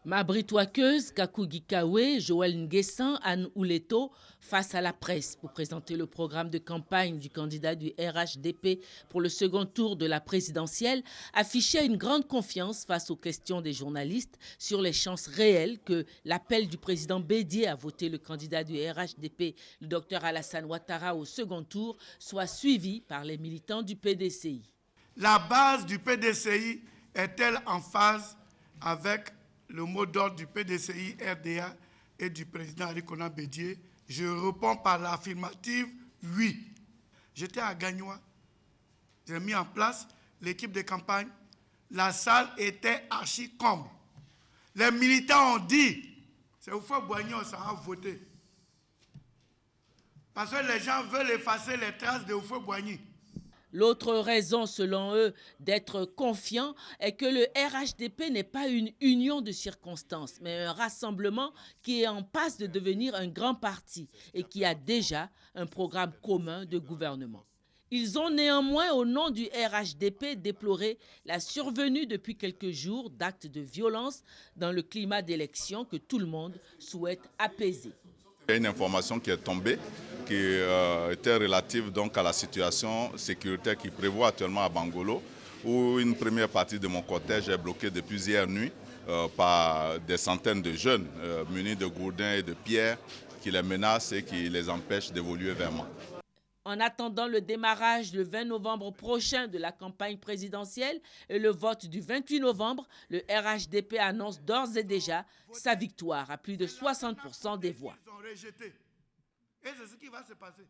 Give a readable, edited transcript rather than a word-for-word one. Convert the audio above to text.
Mabritoakeuse, Kakugi Kawe, Joël Nguessan, Anne Ouleto face à la presse pour présenter le programme de campagne du candidat du RHDP pour le second tour de la présidentielle, affichait une grande confiance face aux questions des journalistes sur les chances réelles que l'appel du président Bédié à voter le candidat du RHDP, le Dr Alassane Ouattara, au second tour, soit suivi par les militants du PDCI. La base du PDCI est-elle en phase avec le mot d'ordre du PDCI, RDA et du président Arikona Bédié? Je réponds par l'affirmative, oui. J'étais à Gagnois, j'ai mis en place l'équipe de campagne, la salle était archi-comble. Les militants ont dit, c'est Houphouët-Boigny, on s'en a voté. Parce que les gens veulent effacer les traces de Houphouët-Boigny. L'autre raison, selon eux, d'être confiants est que le RHDP n'est pas une union de circonstances, mais un rassemblement qui est en passe de devenir un grand parti et qui a déjà un programme commun de gouvernement. Ils ont néanmoins, au nom du RHDP, déploré la survenue depuis quelques jours d'actes de violence dans le climat d'élection que tout le monde souhaite apaiser. Il y a une information qui est tombée qui était relative donc à la situation sécuritaire qui prévaut actuellement à Bangolo, où une première partie de mon cortège est bloquée depuis hier nuit par des centaines de jeunes munis de gourdins et de pierres qui les menacent et qui les empêchent d'évoluer vers moi. En attendant le démarrage le 20 novembre prochain de la campagne présidentielle et le vote du 28 novembre, le RHDP annonce d'ores et déjà sa victoire à plus de 60% des voix. Et c'est ce qui va se passer.